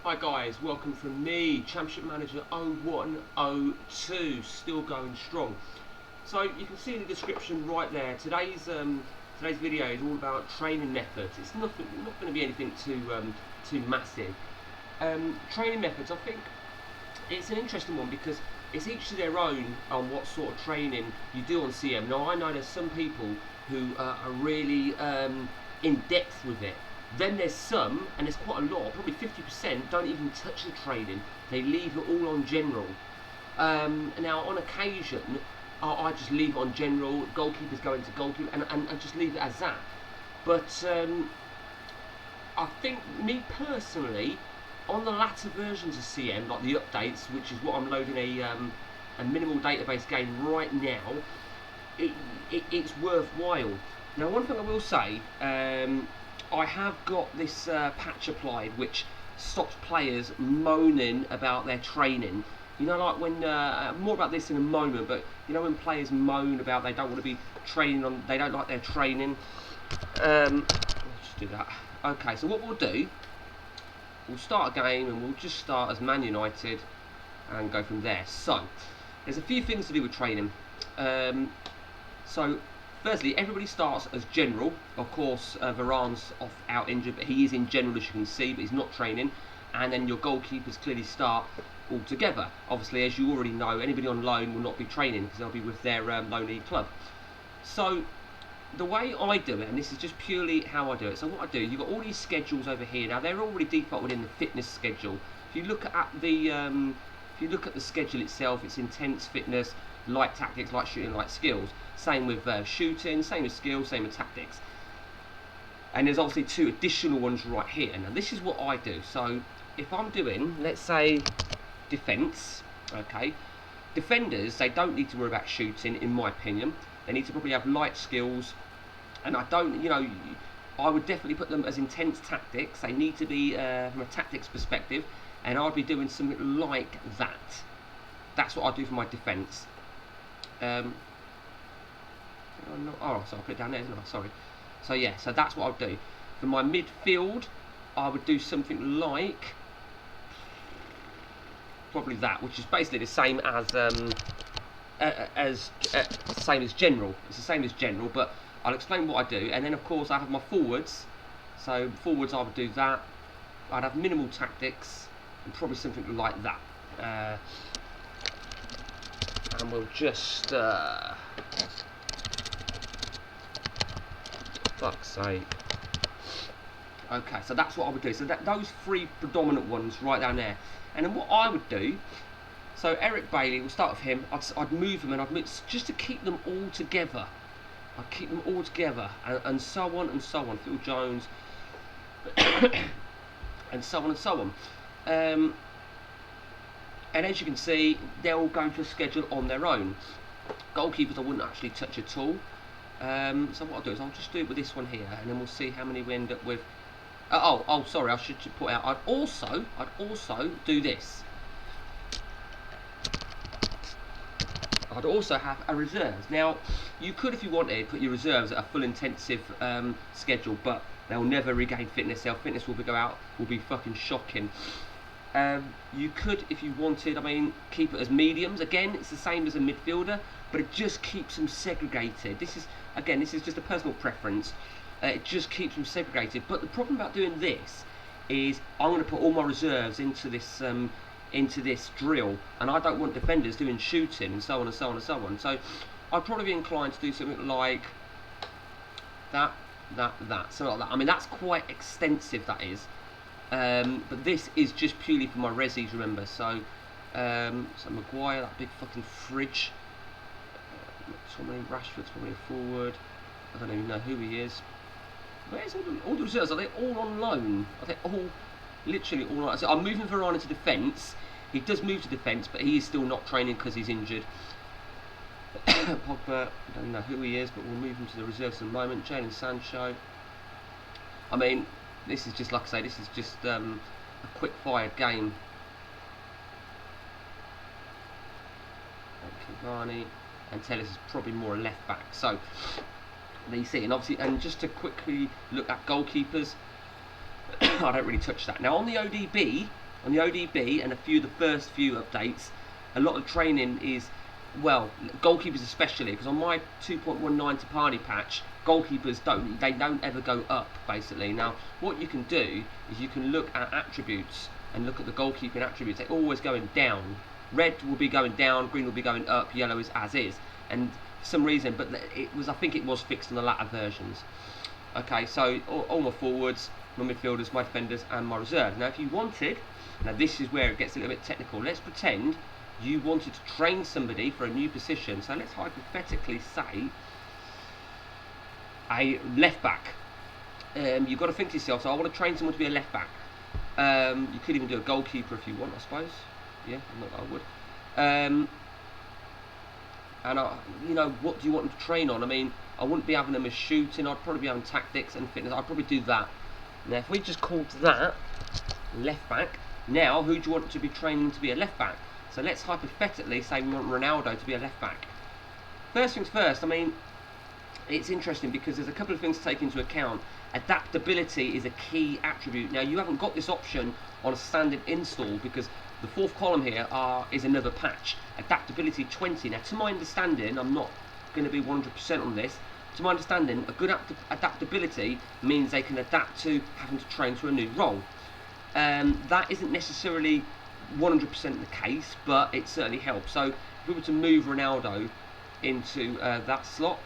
Hi guys, welcome from me, Championship Manager 0102, still going strong. So you can see in the description right there, today's video is all about training methods. It's not going to be anything too massive. Training methods, I think it's an interesting one because it's each to their own on what sort of training you do on CM. Now I know there's some people who are really in depth with it. Then there's some, and there's quite a lot, probably 50% don't even touch the training. They leave it all on general. Now on occasion, I just leave it on general, goalkeepers go into goalkeeper, and just leave it as that. But I think, me personally, on the latter versions of CM, like the updates, which is what I'm loading a minimal database game right now, it's worthwhile. Now one thing I will say, I have got this patch applied which stops players moaning about their training. You know, like when, more about this in a moment, but you know when players moan about they don't want to be training on, they don't like their training. Let's just do that. Okay, so what we'll do, we'll start a game and we'll just start as Man United and go from there. So, there's a few things to do with training. So, firstly, everybody starts as general. Of course, Varane's out injured, but he is in general, as you can see, but he's not training. And then your goalkeepers clearly start all together. Obviously, as you already know, anybody on loan will not be training because they'll be with their loan league club. So, the way I do it, and this is just purely how I do it. So what I do, you've got all these schedules over here. Now they're already defaulted in the fitness schedule. If you look at the schedule itself, it's intense, fitness, light tactics, light shooting, light skills. Same with shooting, same with skills, same with tactics. And there's obviously two additional ones right here. Now this is what I do. So if I'm doing, let's say, defence, okay, defenders, they don't need to worry about shooting, in my opinion. They need to probably have light skills, and I don't, you know, I would definitely put them as intense tactics. They need to be from a tactics perspective, and I'd be doing something like that. That's what I do for my defence. Oh, so I'll put it down there, isn't I? Sorry. So yeah, so that's what I'll do. For my midfield, I would do something like probably that, which is basically the same as same as general. It's the same as general, but I'll explain what I do. And then of course I have my forwards. So forwards, I would do that. I'd have minimal tactics and probably something like that. And we'll just fuck's sake. Okay, so that's what I would do. So those three predominant ones right down there. And then what I would do, so Eric Bailey, we'll start with him. I'd move him and I'd move, just to keep them all together. I'd keep them all together, and so on and so on. Phil Jones, and so on and so on. And as you can see, they're all going to a schedule on their own. Goalkeepers I wouldn't actually touch at all. So what I'll do is I'll just do it with this one here, and then we'll see how many we end up with. Oh, sorry, I should put out. I'd also do this. I'd also have a reserves. Now, you could, if you wanted, put your reserves at a full intensive schedule, but they'll never regain fitness. Their fitness will be fucking shocking. You could, if you wanted, I mean, keep it as mediums. Again, it's the same as a midfielder, but it just keeps them segregated. This is just a personal preference. It just keeps them segregated. But the problem about doing this is I'm going to put all my reserves into this drill, and I don't want defenders doing shooting and so on and so on and so on. So I'd probably be inclined to do something like that, something like that. I mean, that's quite extensive, that is. But this is just purely for my resis, remember. So Maguire, that big fucking fridge. Rashford's probably a forward. I don't even know who he is. Where's all the reserves? Are they all on loan? Are they all literally all on loan? So I'm moving Varane into defence. He does move to defence, but he is still not training because he's injured. Pogba, I don't know who he is, but we'll move him to the reserves in a moment. Jadon Sancho. I mean, this is just, like I say, this is just a quick-fired game. Cavani and Telles is probably more a left back. So there you see, and obviously, and just to quickly look at goalkeepers, I don't really touch that. Now on the ODB, On the ODB and a few of the first few updates, a lot of training is, well, goalkeepers especially, because on my 2.19 Tapani patch, goalkeepers don't ever go up, basically. Now, what you can do is you can look at attributes and look at the goalkeeping attributes. They're always going down. Red will be going down, green will be going up, yellow is as is. And for some reason, but I think it was fixed in the latter versions. Okay, so all my forwards, my midfielders, my defenders, and my reserves. Now, if you wanted, now this is where it gets a little bit technical. Let's pretend you wanted to train somebody for a new position. So let's hypothetically say a left back. You've got to think to yourself, so I want to train someone to be a left back. You could even do a goalkeeper if you want, I suppose. Yeah, not that I would. And what do you want them to train on? I mean, I wouldn't be having them as shooting. I'd probably be having tactics and fitness. I'd probably do that. Now, if we just called that left back, now who do you want to be training to be a left back? So let's hypothetically say we want Ronaldo to be a left back. First things first, I mean, it's interesting because there's a couple of things to take into account. Adaptability is a key attribute. Now, you haven't got this option on a standard install because the fourth column here is another patch. Adaptability 20. Now, to my understanding, I'm not going to be 100% on this. To my understanding, a good adaptability means they can adapt to having to train to a new role. That isn't necessarily 100% the case, but it certainly helps. So, if we were to move Ronaldo into that slot,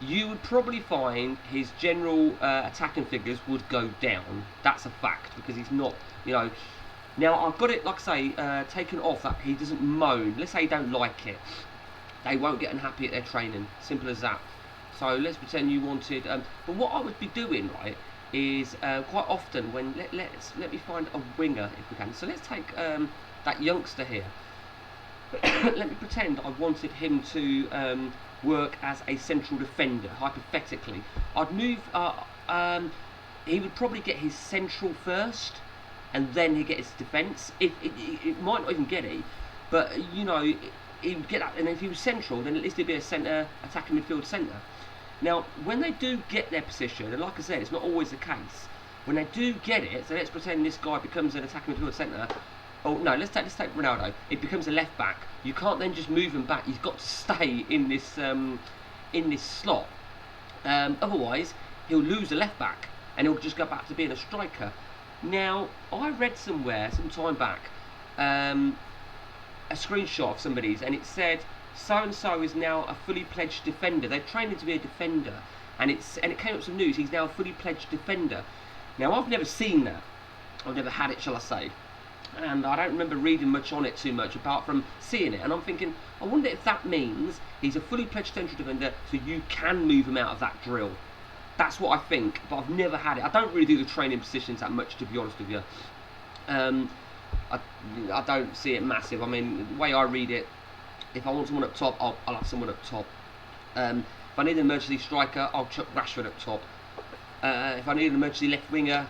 you would probably find his general attacking figures would go down. That's a fact, because he's not, Now, I've got it, like I say, taken off that he doesn't moan. Let's say he don't like it. They won't get unhappy at their training. Simple as that. So let's pretend you wanted... but what I would be doing, right, is quite often when... Let me find a winger, if we can. So let's take that youngster here. Let me pretend I wanted him to work as a central defender, hypothetically. I'd move... he would probably get his central first, and then he'd get his defence. It might not even get it, but, he would get that, and if he was central, then at least he'd be a centre, attacking midfield centre. Now, when they do get their position, and like I said, it's not always the case, when they do get it, so let's pretend this guy becomes an attacking midfield centre. Oh no, let's take Ronaldo. It becomes a left back. You can't then just move him back. He's got to stay in this slot. Otherwise, he'll lose a left back, and he'll just go back to being a striker. Now, I read somewhere some time back a screenshot of somebody's, and it said so and so is now a fully pledged defender. They're training to be a defender, and it came up some news. He's now a fully pledged defender. Now, I've never seen that. I've never had it, shall I say? And I don't remember reading much on it too much, apart from seeing it. And I'm thinking, I wonder if that means he's a fully pledged central defender, so you can move him out of that drill. That's what I think, but I've never had it. I don't really do the training positions that much, to be honest with you. I don't see it massive. I mean, the way I read it, if I want someone up top, I'll have someone up top. If I need an emergency striker, I'll chuck Rashford up top. If I need an emergency left winger,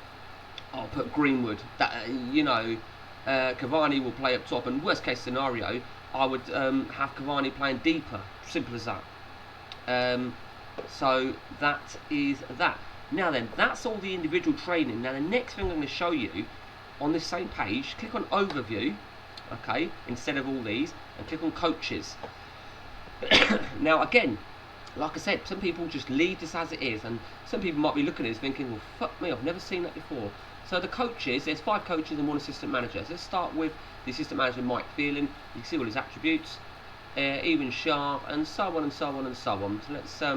I'll put Greenwood. Cavani will play up top, and worst case scenario, I would have Cavani playing deeper. Simple as that. So that is that. Now then, that's all the individual training. Now the next thing I'm going to show you on this same page, click on overview, okay, instead of all these, and click on coaches. Now again, like I said, some people just leave this as it is, and some people might be looking at this thinking, well, fuck me, I've never seen that before. So the coaches, there's 5 coaches and 1 assistant manager. So let's start with the assistant manager, Mike Phelan. You can see all his attributes, Ian Sharp, and so on and so on and so on. So let's I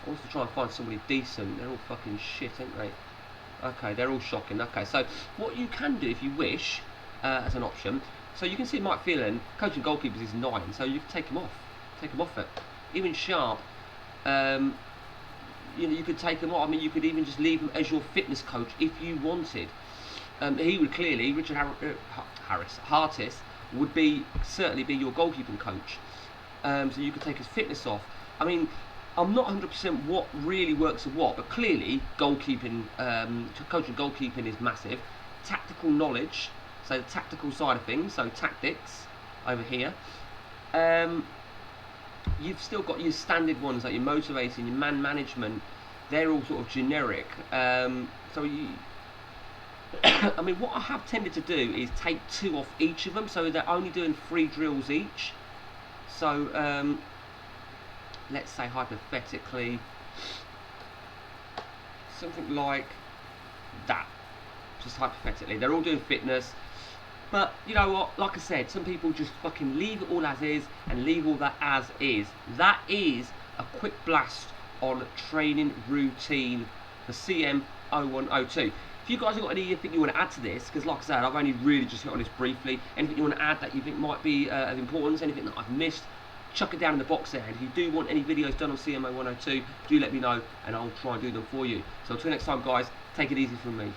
want to try and find somebody decent. They're all fucking shit, aren't they? Okay, they're all shocking. Okay, so what you can do if you wish, as an option, so you can see Mike Phelan, coaching goalkeepers is 9, so you can take him off it. Even Sharp, you could take him off. I mean, you could even just leave him as your fitness coach if you wanted. He would clearly, Richard Hartis would certainly be your goalkeeping coach. So you could take his fitness off. I mean, I'm not 100% what really works with what, but clearly goalkeeping, coaching goalkeeping is massive. Tactical knowledge, so the tactical side of things, so tactics over here. You've still got your standard ones like your motivating, your man management. They're all sort of generic. So I mean, what I have tended to do is take 2 off each of them, so they're only doing 3 drills each. So let's say hypothetically something like that, just hypothetically. They're all doing fitness, but you know what, like I said, some people just fucking leave it all as is and leave all that as is. That is a quick blast on training routine for CM0102. If you guys have got anything you want to add to this, because like I said, I've only really just hit on this briefly, anything you want to add that you think might be of importance, anything that I've missed, chuck it down in the box there. And if you do want any videos done on CM0102, do let me know and I'll try and do them for you. So until next time guys, take it easy from me.